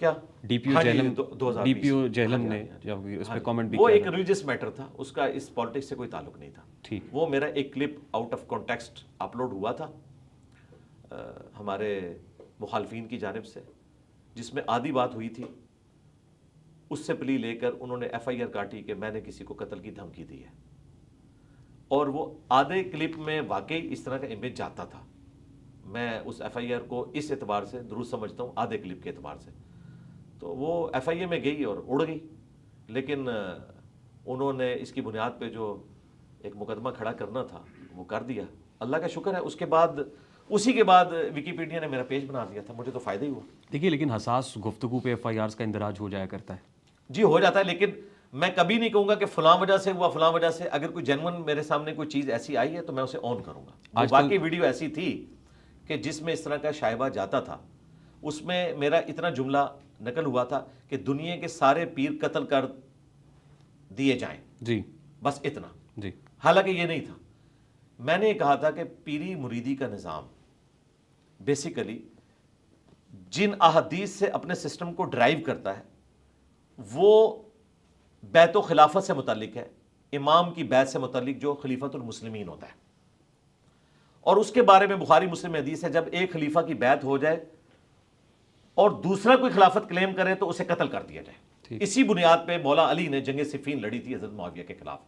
کیا DPO جہلم نے جب اس پہ کامنٹ بھی وہ ایک ریلیجس میٹر تھا، اس کا اس پالیٹکس سے کوئی تعلق نہیں تھا. ٹھیک. وہ میرا ایک clip out of context upload ہوا تھا ہمارے مخالفین کی جانب سے، جس میں آدھی بات ہوئی تھی. اس سے پلی لے کر انہوں نے FIR کاٹی کہ میں نے کسی کو قتل کی دھمکی دی ہے، اور وہ آدھے کلپ میں واقعی اس طرح کا امیج جاتا تھا. میں اس FIR کو اس اعتبار سے درست سمجھتا ہوں، آدھے کلپ کے اعتبار سے. تو وہ FIA میں گئی اور اڑ گئی، لیکن انہوں نے اس کی بنیاد پہ جو ایک مقدمہ کھڑا کرنا تھا وہ کر دیا. اللہ کا شکر ہے، اس کے بعد اسی کے بعد ویکیپیڈیا نے میرا پیج بنا دیا تھا، مجھے تو فائدہ ہی ہوا. دیکھیے لیکن حساس گفتگو پہ FIRs کا اندراج ہو جایا کرتا ہے. جی ہو جاتا ہے، لیکن میں کبھی نہیں کہوں گا کہ فلاں وجہ سے ہوا فلاں وجہ سے. اگر کوئی جینون میرے سامنے کوئی چیز ایسی آئی ہے تو میں اسے آن کروں گا. باقی ویڈیو ایسی تھی کہ جس میں اس طرح کا شائبہ جاتا تھا، اس میں میرا اتنا جملہ نقل ہوا تھا کہ دنیا کے سارے پیر قتل کر دیے جائیں. جی بس اتنا. جی. حالانکہ یہ نہیں تھا. میں نے یہ کہا تھا کہ پیری مریدی کا نظام بیسیکلی جن احادیث سے اپنے سسٹم کو ڈرائیو کرتا ہے وہ بیت و خلافت سے متعلق ہے، امام کی بیعت سے متعلق جو خلیفۃ المسلمین ہوتا ہے. اور اس کے بارے میں بخاری مسلم حدیث ہے، جب ایک خلیفہ کی بیعت ہو جائے اور دوسرا کوئی خلافت کلیم کرے تو اسے قتل کر دیا جائے. اسی بنیاد پہ مولا علی نے جنگ صفین لڑی تھی حضرت معاویہ کے خلاف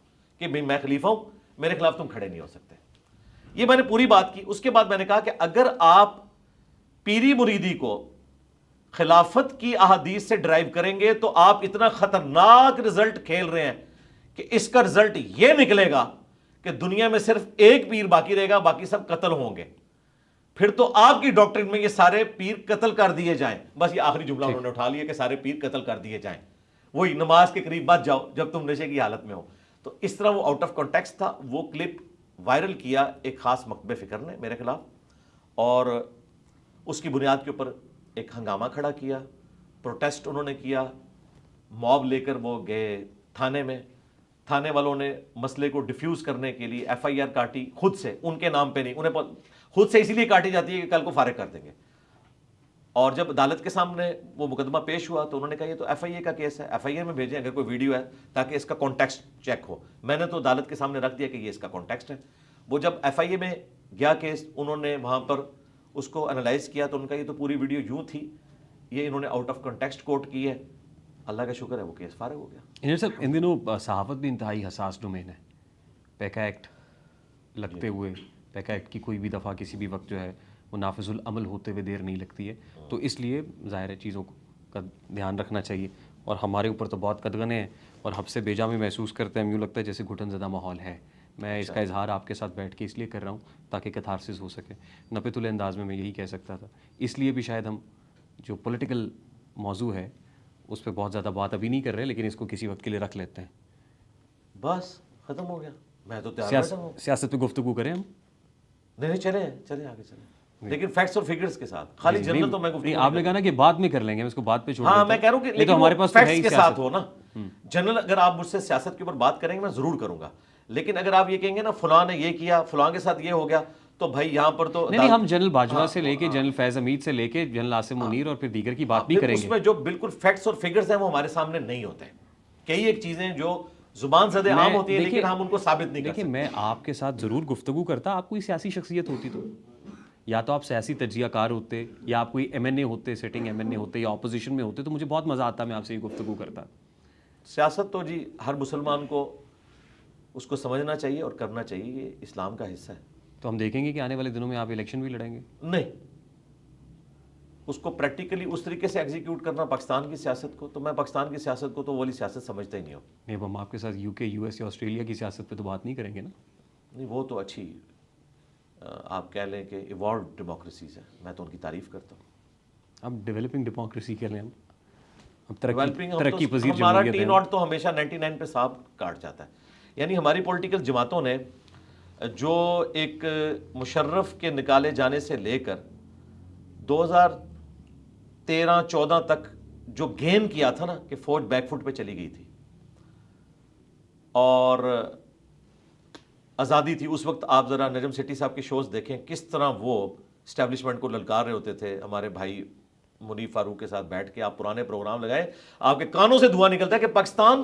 کہ میں خلیفہ ہوں، میرے خلاف تم کھڑے نہیں ہو سکتے. یہ میں نے پوری بات کی. اس کے بعد میں نے کہا کہ اگر آپ پیری مریدی کو خلافت کی احادیث سے ڈرائیو کریں گے تو آپ اتنا خطرناک رزلٹ کھیل رہے ہیں کہ اس کا رزلٹ یہ نکلے گا کہ دنیا میں صرف ایک پیر باقی رہے گا، باقی سب قتل ہوں گے. پھر تو آپ کی ڈاکٹرن میں یہ سارے پیر قتل کر دیے جائیں. بس یہ آخری جملہ انہوں نے اٹھا لیا کہ سارے پیر قتل کر دیے جائیں. وہی نماز کے قریب مت جاؤ جب تم نشے کی حالت میں ہو. تو اس طرح وہ آؤٹ آف کانٹیکسٹ تھا. وہ کلپ وائرل کیا ایک خاص مکتبہ فکر نے میرے خلاف، اور اس کی بنیاد کے اوپر ایک ہنگامہ کھڑا کیا، پروٹیسٹ انہوں نے کیا. موب لے کر وہ گئے تھانے میں. تھانے والوں نے مسئلے کو ڈیفیوز کرنے کے لیے FIR کاٹی خود سے، ان کے نام پہ نہیں. انہیں خود سے اسی لیے کاٹی جاتی ہے کہ کل کو فارغ کر دیں گے. اور جب عدالت کے سامنے وہ مقدمہ پیش ہوا تو انہوں نے کہا یہ تو FIA کا کیس ہے، FIA میں بھیجیں اگر کوئی ویڈیو ہے تاکہ اس کا کانٹیکسٹ چیک ہو. میں نے تو عدالت کے سامنے رکھ دیا کہ یہ اس کا کانٹیکسٹ ہے. وہ جب FIA میں گیا کیس، انہوں نے وہاں پر اس کو انالائز کیا تو ان کا یہ تو پوری ویڈیو یوں تھی، یہ انہوں نے آؤٹ آف کانٹیکسٹ کوٹ کی ہے. اللہ کا شکر ہے وہ کیس فارغ ہو گیا. انجینئر صاحب ان دنوں صحافت بھی انتہائی حساس ڈومین ہے. پیکا ایکٹ لگتے ہوئے، پیکا ایکٹ کی کوئی بھی دفعہ کسی بھی وقت جو ہے وہ نافذ العمل ہوتے ہوئے دیر نہیں لگتی ہے. تو اس لیے ظاہر ہے چیزوں کا دھیان رکھنا چاہیے. اور ہمارے اوپر تو بہت قدغنے ہیں اور حب سے بیجا میں محسوس کرتے ہیں. ہم یوں لگتا ہے جیسے گھٹن زدہ ماحول ہے. میں اس کا اظہار آپ کے ساتھ بیٹھ کے اس لیے کر رہا ہوں تاکہ کتھارسس ہو سکے. نپے تلے انداز میں یہی کہہ سکتا تھا. اس لیے بھی شاید ہم جو پولیٹیکل موضوع ہے اس پہ بہت زیادہ بات ابھی نہیں کر رہے، لیکن اس کو کسی وقت کے لیے رکھ لیتے ہیں. بس ختم ہو گیا. میں تو تیار ہوں. سیاست پہ گفتگو کریں ہم. نہیں چلیں آگے چلیں، لیکن فیکٹس اور فگرز کے ساتھ. خالی جنرل تو میں گفتگو آپ نے کہا نا کہ بعد میں کر لیں گے، ہم اس کو بعد پہ چھوڑ. ہاں میں کہہ رہا ہوں کہ لیکن ہمارے پاس فیکٹس کے ساتھ ہو نا. جنرل اگر آپ مجھ سے سیاست کے اوپر بات کریں گے میں ضرور کروں گا، لیکن اگر آپ یہ کہیں گے نا فلاں نے یہ کیا، فلاں کے ساتھ یہ ہو گیا، تو بھائی یہاں پر تو نہیں، ہم جنرل باجوہ سے لے کے جنرل فیض حمید سے لے کے جنرل عاصم منیر اور پھر دیگر کی بات بھی کریں گے. اس میں جو بالکل فیکٹس اور فگرز ہیں وہ ہمارے سامنے نہیں ہوتے ہیں. کئی ایک چیزیں جو زبان زدے عام ہوتی ہیں لیکن ہم ان کو ثابت نہیں کر سکتے. دیکھیں میں آپ کے ساتھ ضرور گفتگو کرتا. آپ کوئی سیاسی شخصیت ہوتی تو یا تو آپ سیاسی تجزیہ کار ہوتے یا آپ کوئی MNA ہوتے، سٹنگ MNA ہوتے یا اپوزیشن میں ہوتے تو مجھے بہت مزہ آتا، میں آپ سے یہ گفتگو کرتا. سیاست تو جی ہر مسلمان کو اس کو سمجھنا چاہیے اور کرنا چاہیے، یہ اسلام کا حصہ ہے. تو ہم دیکھیں گے کہ آنے والے دنوں میں آپ الیکشن بھی لڑیں گے؟ نہیں، اس کو پریکٹیکلی اس طریقے سے ایگزیکیوٹ کرنا پاکستان کی سیاست کو، تو میں پاکستان کی سیاست کو تو وہ والی سیاست سمجھتا ہی نہیں ہوں. نہیں، ہم آپ کے ساتھ UK US یا آسٹریلیا کی سیاست پہ تو بات نہیں کریں گے نا. نہیں، وہ تو اچھی آپ کہہ لیں کہ ایوالوڈ ڈیموکریسیز ہیں، میں تو ان کی تعریف کرتا ہوں. اب ڈیولپنگ ڈیموکریسی کہہ لیں، اب ترقی پذیر ہمارا ٹی ناٹ تو ہمیشہ 99 پہ صاحب کاٹ جاتا ہے. یعنی ہماری پولیٹیکل جماعتوں نے جو ایک مشرف کے نکالے جانے سے لے کر 2013-14 تک جو گین کیا تھا نا کہ فوج بیک فٹ پہ چلی گئی تھی اور آزادی تھی اس وقت. آپ ذرا نجم سیٹھی صاحب کے شوز دیکھیں کس طرح وہ اسٹیبلشمنٹ کو للکار رہے ہوتے تھے. ہمارے بھائی منیف فاروق کے ساتھ بیٹھ کے آپ پرانے پروگرام لگائے, آپ کے کانوں سے دھواں نکلتا ہے کہ پاکستان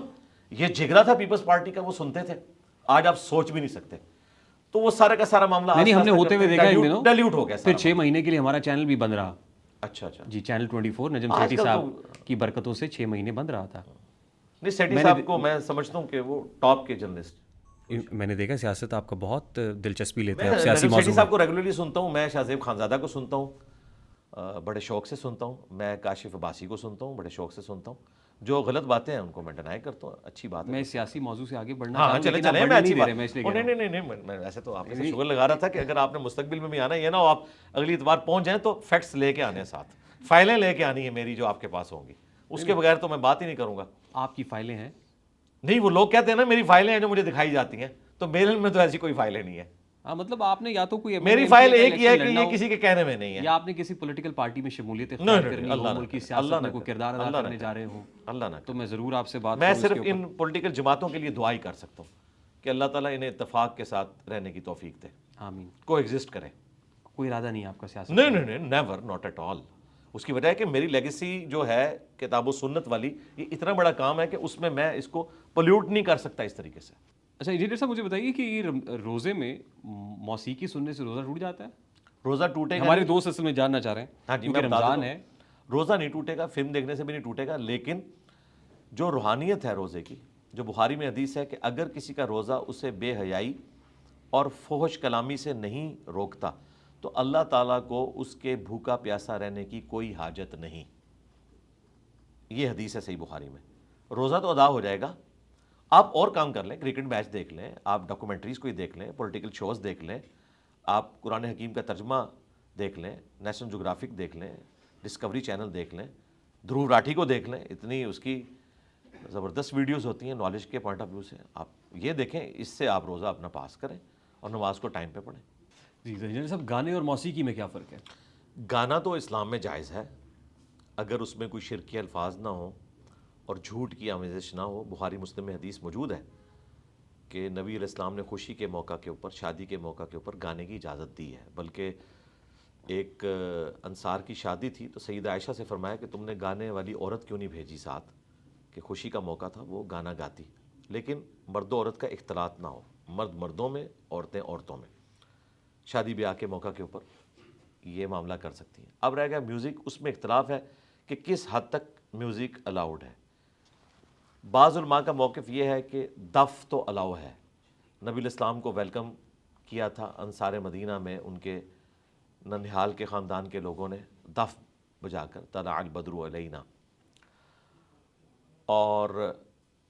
یہ جگرا تھا پیپلز پارٹی کا, وہ سنتے تھے. آج آپ سوچ بھی نہیں سکتے. تو وہ سارا کا سارا معاملہ نہیں, ہم نے ہوتے ہوئے دیکھا ان دنوں ڈیلیوٹ ہو گیا. پھر 6 مہینے کے لیے ہمارا چینل بھی بند رہا. اچھا اچھا جی, چینل 24 نجم سیٹھی صاحب کی برکتوں سے 6 مہینے بند رہا تھا. نہیں, سیٹھی صاحب کو میں سمجھتا ہوں کہ وہ ٹاپ کے جرنلسٹ. میں نے دیکھا سیاست آپ کا بہت دلچسپی لیتے ہیں. میں آپ سیاسی سیٹھی موضوع صاحب کو ریگولرلی سنتا ہوں, میں شاہزیب خانزادہ کو سنتا ہوں, بڑے شوق سے سنتا ہوں. میں کاشف عباسی کو سنتا ہوں, بڑے شوق سے سنتا ہوں. جو غلط باتیں ہیں ان کو میں ڈینائی کرتا ہوں, اچھی بات ہے. میں سیاسی موضوع سے آگے بڑھنا ہاں چاہتا ہوں, چلے لیکن میں آپ اچھی بڑھنے بات نہیں دے رہے, میں اس لیے نہیں, میں ایسے تو آپ کے شوگر لگا رہا تھا کہ اگر آپ نے مستقبل میں بھی آنا ہے, یہ نہ ہو آپ اگلی اتوار پہنچ جائیں تو فیکٹس لے کے آنے ہیں ساتھ, فائلیں لے کے آنی ہے میری جو آپ کے پاس ہوں گی, اس کے بغیر تو میں بات ہی نہیں کروں گا. آپ کی فائلیں ہیں. نہیں, وہ لوگ کہتے ہیں نا میری فائلیں ہیں جو مجھے دکھائی جاتی ہیں, تو میرے میں تو ایسی کوئی فائلیں نہیں ہے. ہاں, مطلب آپ نے یا تو کوئی میری فائل ایک ہی ہے کہ یہ کسی کے کہنے میں نہیں ہے, یا آپ نے کسی پولیٹیکل پارٹی میں شمولیت اختیار کرنی ہو, ملک کی سیاست میں کوئی کردار ادا کرنے جا رہے ہوں, اللہ نہ. تو میں ضرور آپ سے بات میں صرف ان پولیٹیکل جماعتوں کے لیے دعا ہی کر سکتا ہوں کہ اللہ تعالیٰ انہیں اتفاق کے ساتھ رہنے کی توفیق دے, آمین. کو ایگزسٹ کریں. کوئی ارادہ نہیں آپ کا سیاست؟ نہیں, نیور, ناٹ ایٹ آل. اس کی وجہ ہے کہ میری لیگیسی جو ہے کتاب و سنت والی, یہ اتنا بڑا کام ہے کہ اس میں اس کو پولیوٹ نہیں کر سکتا اس طریقے سے. اچھا انجینئر صاحب, مجھے بتائیے کہ یہ روزے میں موسیقی سننے سے روزہ ٹوٹ جاتا ہے؟ روزہ ٹوٹے گا, ہمارے دوست اصل میں جاننا چاہ رہے ہیں. ہاں جی, کیونکہ رمضان ہے. روزہ نہیں ٹوٹے گا, فلم دیکھنے سے بھی نہیں ٹوٹے گا, لیکن جو روحانیت ہے روزے کی, جو بخاری میں حدیث ہے کہ اگر کسی کا روزہ اسے بے حیائی اور فحش کلامی سے نہیں روکتا تو اللہ تعالیٰ کو اس کے بھوکا پیاسا رہنے کی کوئی حاجت نہیں. یہ حدیث ہے صحیح بخاری میں. روزہ تو ادا ہو جائے گا, آپ اور کام کر لیں, کرکٹ میچ دیکھ لیں, آپ ڈاکومنٹریز کوئی دیکھ لیں, پولیٹیکل شوز دیکھ لیں, آپ قرآن حکیم کا ترجمہ دیکھ لیں, نیشنل جغرافک دیکھ لیں, ڈسکوری چینل دیکھ لیں, دھرو راٹھی کو دیکھ لیں, اتنی اس کی زبردست ویڈیوز ہوتی ہیں نالج کے پوائنٹ آف ویو سے, آپ یہ دیکھیں, اس سے آپ روزہ اپنا پاس کریں اور نماز کو ٹائم پہ پڑھیں. جی انجینئر صاحب, گانے اور موسیقی میں کیا فرق ہے؟ گانا تو اسلام میں جائز ہے اگر اس میں کوئی شرکی الفاظ نہ ہوں اور جھوٹ کی آمیزش نہ ہو. بخاری مسلم میں حدیث موجود ہے کہ نبی علیہ السلام نے خوشی کے موقع کے اوپر, شادی کے موقع کے اوپر گانے کی اجازت دی ہے. بلکہ ایک انصار کی شادی تھی تو سیدہ عائشہ سے فرمایا کہ تم نے گانے والی عورت کیوں نہیں بھیجی ساتھ, کہ خوشی کا موقع تھا, وہ گانا گاتی, لیکن مرد و عورت کا اختلاط نہ ہو, مرد مردوں میں, عورتیں عورتوں میں. شادی بیاہ کے موقع کے اوپر یہ معاملہ کر سکتی ہیں. اب رہ گیا میوزک, اس میں اختلاف ہے کہ کس حد تک میوزک الاؤڈ ہے. بعض علماء کا موقف یہ ہے کہ دف تو الاؤ ہے. نبی علیہ السلام کو ویلکم کیا تھا انصار مدینہ میں, ان کے ننہال کے خاندان کے لوگوں نے دف بجا کر, طلع البدر علینا. اور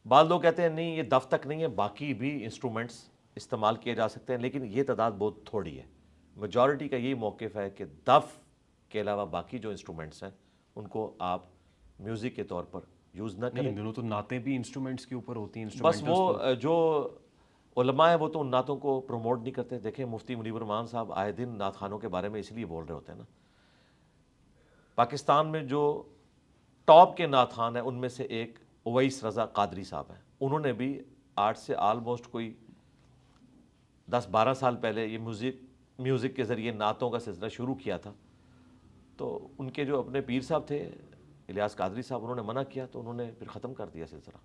بعض لوگ کہتے ہیں نہیں, یہ دف تک نہیں ہے, باقی بھی انسٹرومنٹس استعمال کیے جا سکتے ہیں, لیکن یہ تعداد بہت تھوڑی ہے. میجورٹی کا یہی موقف ہے کہ دف کے علاوہ باقی جو انسٹرومنٹس ہیں ان کو آپ میوزک کے طور پر یوز نہ کریں. ان دنوں تو نعتیں بھی انسٹرومنٹس کے اوپر ہوتی ہیں. بس وہ جو علماء ہیں وہ تو ان نعتوں کو پروموٹ نہیں کرتے. دیکھیں مفتی منیب الرحمان صاحب آئے دن نعت خانوں کے بارے میں اس لیے بول رہے ہوتے ہیں نا. پاکستان میں جو ٹاپ کے نعت خان ہیں ان میں سے ایک اویس رضا قادری صاحب ہیں. انہوں نے بھی آج سے آلموسٹ کوئی 10-12 سال پہلے یہ میوزک کے ذریعے نعتوں کا سلسلہ شروع کیا تھا. تو ان کے جو اپنے پیر صاحب تھے الیاس قادری صاحب, انہوں نے منع کیا تو انہوں نے پھر ختم کر دیا سلسلہ.